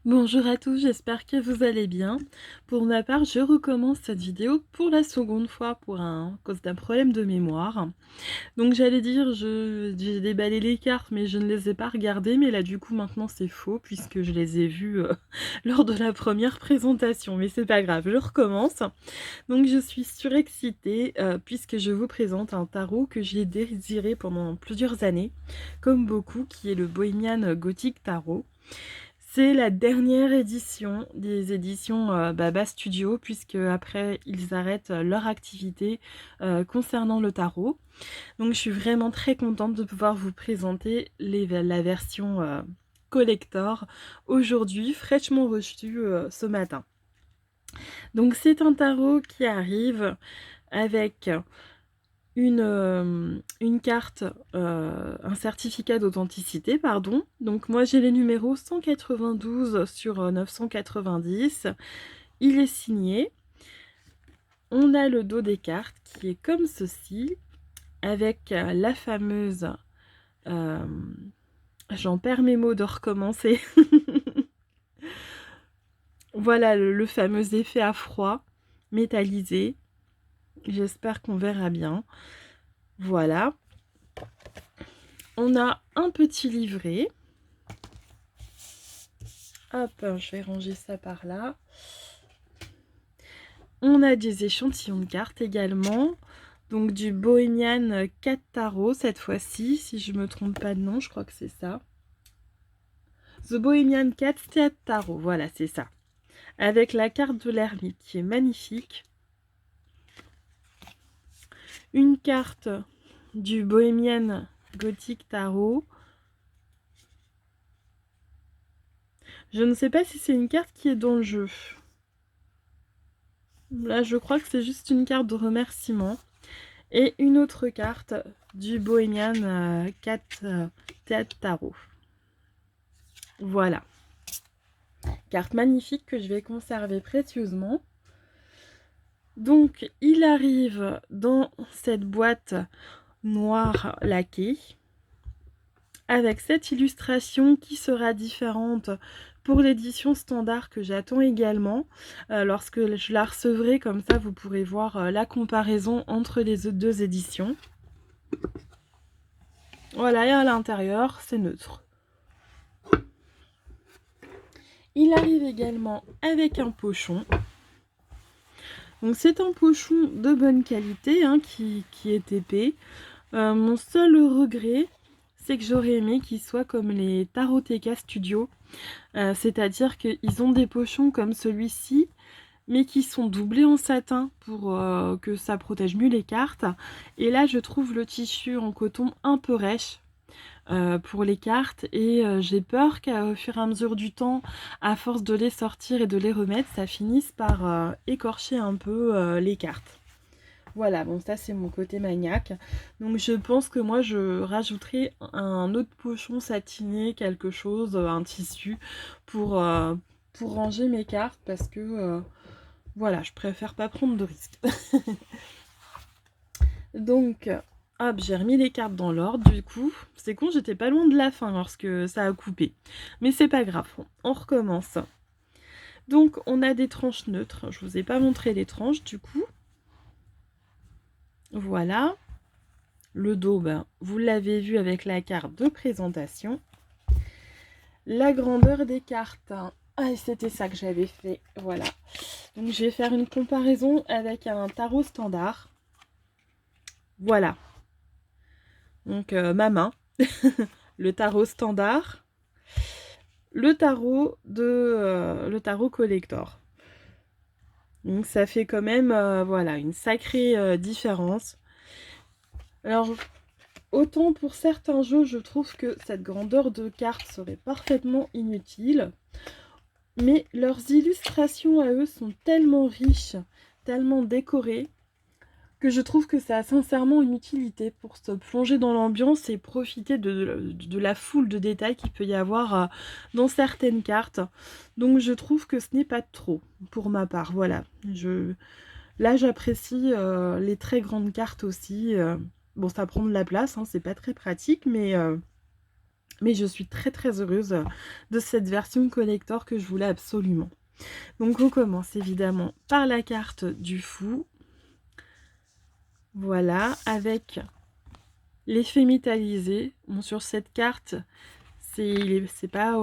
Bonjour à tous, j'espère que vous allez bien. Pour ma part, je recommence cette vidéo pour la seconde fois à cause d'un problème de mémoire. Donc j'allais dire, j'ai déballé les cartes, mais je ne les ai pas regardées. Mais là, du coup, maintenant, c'est faux puisque je les ai vues lors de la première présentation. Mais c'est pas grave, je recommence. Donc je suis surexcitée puisque je vous présente un tarot que j'ai désiré pendant plusieurs années, comme beaucoup, qui est le Bohemian Gothic Tarot. C'est la dernière édition des éditions Baba Studio, puisque après ils arrêtent leur activité concernant le tarot. Donc je suis vraiment très contente de pouvoir vous présenter la version collector aujourd'hui, fraîchement reçue ce matin. Donc c'est un tarot qui arrive avec une carte, un certificat d'authenticité, pardon. Donc moi j'ai les numéros 192 sur 990. Il est signé. On a le dos des cartes qui est comme ceci, avec la fameuse... euh, j'en perds mes mots de recommencer. Voilà le fameux effet à froid, métallisé. J'espère qu'on verra bien. Voilà. On a un petit livret. Hop, je vais ranger ça par là. On a des échantillons de cartes également. Donc du Bohemian 4 Tarot cette fois-ci, si je ne me trompe pas de nom, je crois que c'est ça. The Bohemian 4 Tarot, voilà, c'est ça. Avec la carte de l'ermite qui est magnifique. Une carte du Bohemian Gothic Tarot. Je ne sais pas si c'est une carte qui est dans le jeu. Là, je crois que c'est juste une carte de remerciement. Et une autre carte du Bohemian 4 Théâtre Tarot. Voilà. Carte magnifique que je vais conserver précieusement. Donc, il arrive dans cette boîte noire laquée avec cette illustration qui sera différente pour l'édition standard que j'attends également. Lorsque je la recevrai, comme ça, vous pourrez voir la comparaison entre les deux éditions. Voilà, et à l'intérieur, c'est neutre. Il arrive également avec un pochon. Donc c'est un pochon de bonne qualité hein, qui est épais. Mon seul regret, c'est que j'aurais aimé qu'il soit comme les Taroteka Studio. C'est-à-dire qu'ils ont des pochons comme celui-ci, mais qui sont doublés en satin pour que ça protège mieux les cartes. Et là, je trouve le tissu en coton un peu rêche. Pour les cartes et j'ai peur qu'au fur et à mesure du temps, à force de les sortir et de les remettre, ça finisse par écorcher un peu les cartes. Voilà, bon ça c'est mon côté maniaque. Donc je pense que moi je rajouterai un autre pochon satiné, quelque chose, un tissu pour ranger mes cartes parce que voilà, je préfère pas prendre de risques. Donc hop, j'ai remis les cartes dans l'ordre du coup. C'est con, j'étais pas loin de la fin lorsque ça a coupé. Mais c'est pas grave, on recommence. Donc on a des tranches neutres. Je vous ai pas montré les tranches du coup. Voilà. Le dos, ben, vous l'avez vu avec la carte de présentation. La grandeur des cartes. Ah, c'était ça que j'avais fait. Voilà. Donc je vais faire une comparaison avec un tarot standard. Voilà. Donc ma main. Le tarot standard. Le tarot collector. Donc ça fait quand même voilà, une sacrée différence. Alors autant pour certains jeux, je trouve que cette grandeur de carte serait parfaitement inutile. Mais leurs illustrations à eux sont tellement riches, tellement décorées, que je trouve que ça a sincèrement une utilité pour se plonger dans l'ambiance et profiter de la foule de détails qu'il peut y avoir dans certaines cartes. Donc je trouve que ce n'est pas trop, pour ma part. Voilà. Là, j'apprécie les très grandes cartes aussi. Bon, ça prend de la place, hein, c'est pas très pratique, mais Mais je suis très très heureuse de cette version collector que je voulais absolument. Donc on commence évidemment par la carte du fou. Voilà, avec l'effet métallisé. Bon, sur cette carte, c'est pas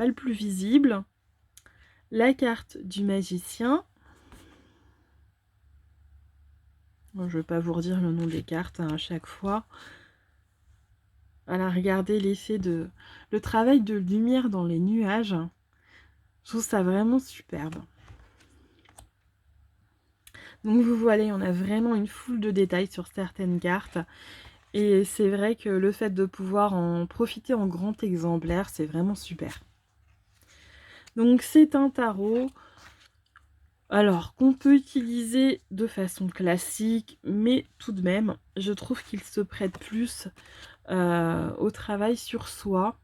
le plus visible. La carte du magicien. Bon, je ne vais pas vous redire le nom des cartes à chaque fois. Voilà, regardez l'effet le travail de lumière dans les nuages. Je trouve ça vraiment superbe. Donc vous voyez, on a vraiment une foule de détails sur certaines cartes. Et c'est vrai que le fait de pouvoir en profiter en grand exemplaire, c'est vraiment super. Donc c'est un tarot, alors qu'on peut utiliser de façon classique, mais tout de même, je trouve qu'il se prête plus au travail sur soi,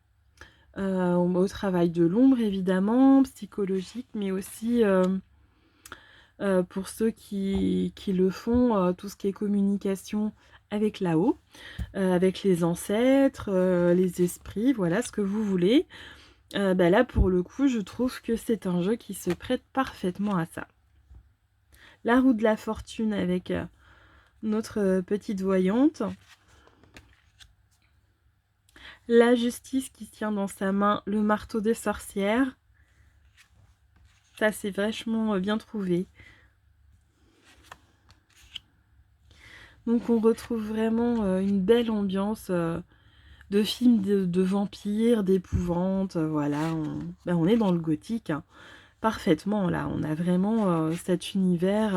au travail de l'ombre évidemment, psychologique, mais aussi pour ceux qui le font, tout ce qui est communication avec là-haut, avec les ancêtres, les esprits, voilà ce que vous voulez. Là pour le coup je trouve que c'est un jeu qui se prête parfaitement à ça. La roue de la fortune avec notre petite voyante. La justice qui tient dans sa main le marteau des sorcières. Ça c'est vachement bien trouvé. Donc on retrouve vraiment une belle ambiance de films de vampires, d'épouvante, voilà. On est dans le gothique, hein, parfaitement là. On a vraiment cet univers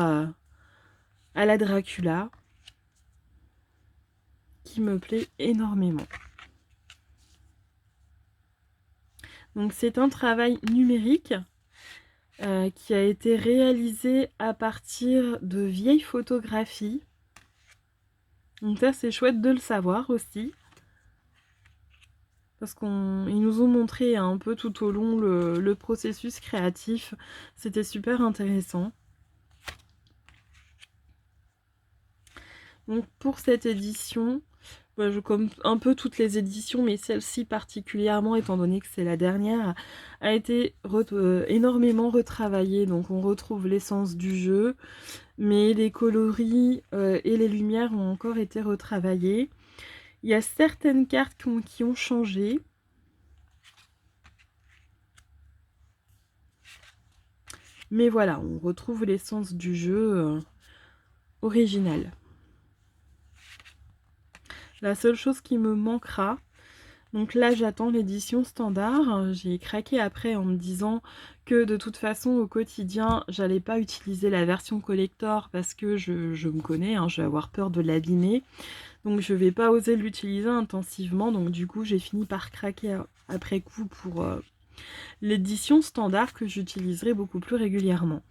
à la Dracula qui me plaît énormément. Donc c'est un travail numérique qui a été réalisé à partir de vieilles photographies. Donc ça c'est chouette de le savoir aussi. Parce qu'ils nous ont montré un peu tout au long le processus créatif. C'était super intéressant. Donc pour cette édition, comme un peu toutes les éditions, mais celle-ci particulièrement, étant donné que c'est la dernière, a été énormément retravaillée. Donc on retrouve l'essence du jeu, mais les coloris et les lumières ont encore été retravaillés. Il y a certaines cartes qui ont changé. Mais voilà, on retrouve l'essence du jeu original. La seule chose qui me manquera, donc là j'attends l'édition standard, j'ai craqué après en me disant que de toute façon au quotidien j'allais pas utiliser la version collector parce que je me connais, hein, je vais avoir peur de l'abîmer, donc je vais pas oser l'utiliser intensivement, donc du coup j'ai fini par craquer après coup pour l'édition standard que j'utiliserai beaucoup plus régulièrement.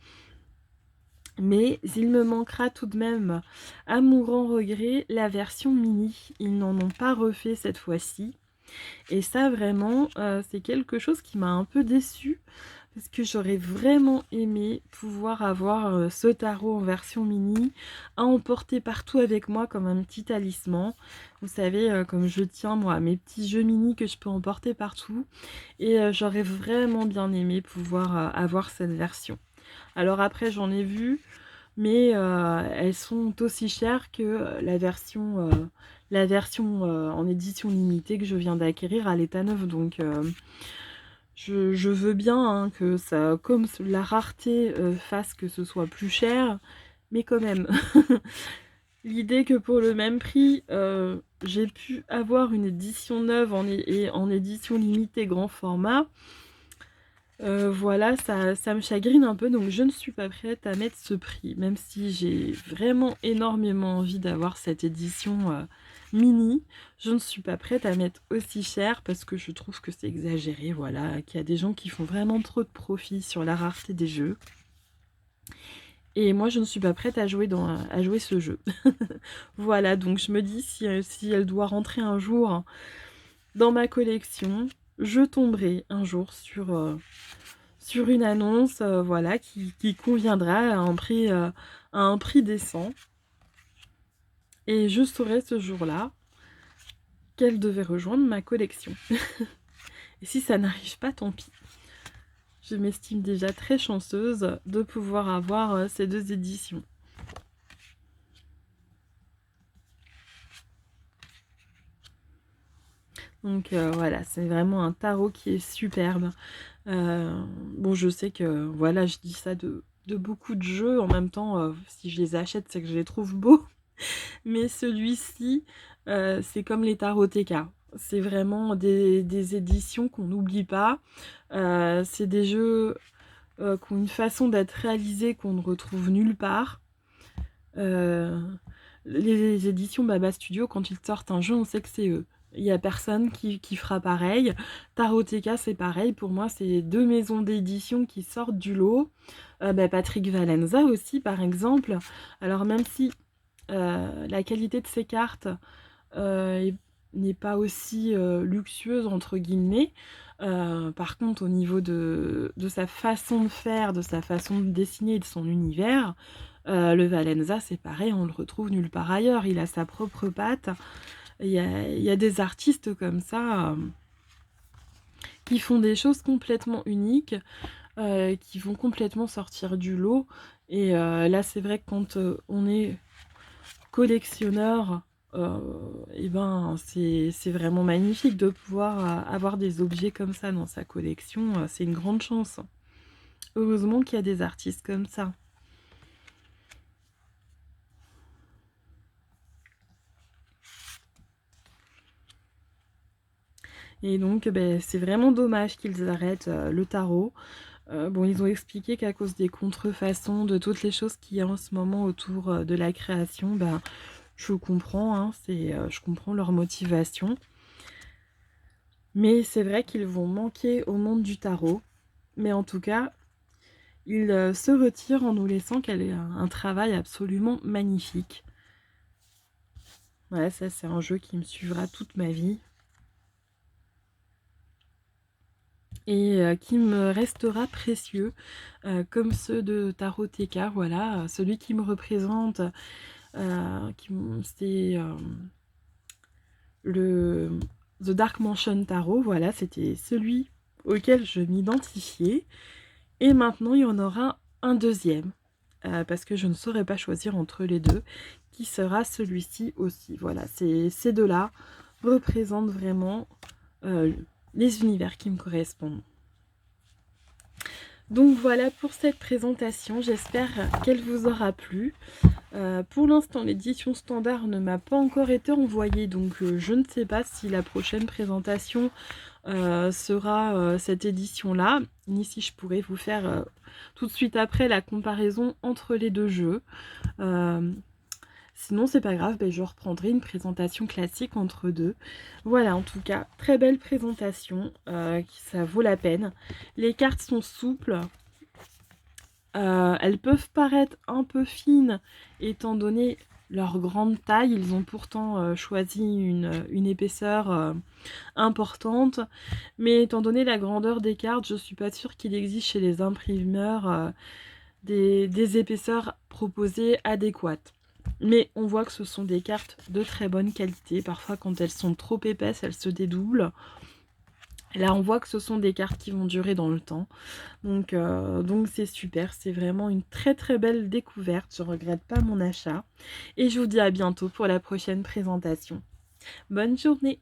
Mais il me manquera tout de même, à mon grand regret, la version mini. Ils n'en ont pas refait cette fois-ci. Et ça, vraiment, c'est quelque chose qui m'a un peu déçue. Parce que j'aurais vraiment aimé pouvoir avoir ce tarot en version mini à emporter partout avec moi comme un petit talisman. Vous savez, comme je tiens moi mes petits jeux mini que je peux emporter partout. Et j'aurais vraiment bien aimé pouvoir avoir cette version. Alors après, j'en ai vu, mais elles sont aussi chères que la version en édition limitée que je viens d'acquérir à l'état neuf. Donc je veux bien hein, que ça, comme la rareté fasse que ce soit plus cher, mais quand même. L'idée que pour le même prix, j'ai pu avoir une édition neuve en édition limitée grand format, voilà, ça me chagrine un peu, donc je ne suis pas prête à mettre ce prix, même si j'ai vraiment énormément envie d'avoir cette édition mini. Je ne suis pas prête à mettre aussi cher parce que je trouve que c'est exagéré, voilà, qu'il y a des gens qui font vraiment trop de profit sur la rareté des jeux. Et moi, je ne suis pas prête à jouer ce jeu. Voilà, donc je me dis, si elle doit rentrer un jour dans ma collection, je tomberai un jour sur une annonce voilà, qui conviendra à un prix décent. Et je saurai ce jour-là qu'elle devait rejoindre ma collection. Et si ça n'arrive pas, tant pis. Je m'estime déjà très chanceuse de pouvoir avoir ces 2 éditions. Donc voilà, c'est vraiment un tarot qui est superbe. Bon, je sais que voilà, je dis ça de beaucoup de jeux. En même temps, si je les achète, c'est que je les trouve beaux. Mais celui-ci, c'est comme les taroteka. C'est vraiment des éditions qu'on n'oublie pas. C'est des jeux qui ont une façon d'être réalisés qu'on ne retrouve nulle part. Les éditions Baba Studio, quand ils sortent un jeu, on sait que c'est eux. Il n'y a personne qui fera pareil. Taroteka, c'est pareil. Pour moi, c'est 2 maisons d'édition qui sortent du lot. Patrick Valenza aussi, par exemple. Alors, même si la qualité de ses cartes n'est pas aussi luxueuse, entre guillemets, par contre, au niveau de sa façon de faire, de sa façon de dessiner et de son univers, le Valenza, c'est pareil, on le retrouve nulle part ailleurs. Il a sa propre patte. Il y a des artistes comme ça qui font des choses complètement uniques, qui vont complètement sortir du lot. Et là, c'est vrai que quand on est collectionneur, et ben c'est vraiment magnifique de pouvoir avoir des objets comme ça dans sa collection. C'est une grande chance. Heureusement qu'il y a des artistes comme ça. Et donc, c'est vraiment dommage qu'ils arrêtent le tarot. Bon, ils ont expliqué qu'à cause des contrefaçons, de toutes les choses qu'il y a en ce moment autour de la création, je comprends, hein, je comprends leur motivation. Mais c'est vrai qu'ils vont manquer au monde du tarot. Mais en tout cas, ils se retirent en nous laissant qu'elle ait un travail absolument magnifique. Ouais, ça c'est un jeu qui me suivra toute ma vie. Et qui me restera précieux, comme ceux de Taroteka, voilà. Celui qui me représente, c'est le The Dark Mansion Tarot, voilà, c'était celui auquel je m'identifiais. Et maintenant, il y en aura un deuxième, parce que je ne saurais pas choisir entre les deux, qui sera celui-ci aussi. Voilà, ces deux-là représentent vraiment les univers qui me correspondent. Donc voilà pour cette présentation, j'espère qu'elle vous aura plu. Pour l'instant, l'édition standard ne m'a pas encore été envoyée, donc je ne sais pas si la prochaine présentation sera cette édition-là, ni si je pourrais vous faire tout de suite après la comparaison entre les deux jeux. Sinon, c'est pas grave, je reprendrai une présentation classique entre deux. Voilà, en tout cas, très belle présentation, ça vaut la peine. Les cartes sont souples. Elles peuvent paraître un peu fines, étant donné leur grande taille. Ils ont pourtant choisi une épaisseur importante. Mais étant donné la grandeur des cartes, je suis pas sûre qu'il existe chez les imprimeurs des épaisseurs proposées adéquates. Mais on voit que ce sont des cartes de très bonne qualité. Parfois, quand elles sont trop épaisses, elles se dédoublent. Là, on voit que ce sont des cartes qui vont durer dans le temps. Donc c'est super. C'est vraiment une très très belle découverte. Je ne regrette pas mon achat. Et je vous dis à bientôt pour la prochaine présentation. Bonne journée!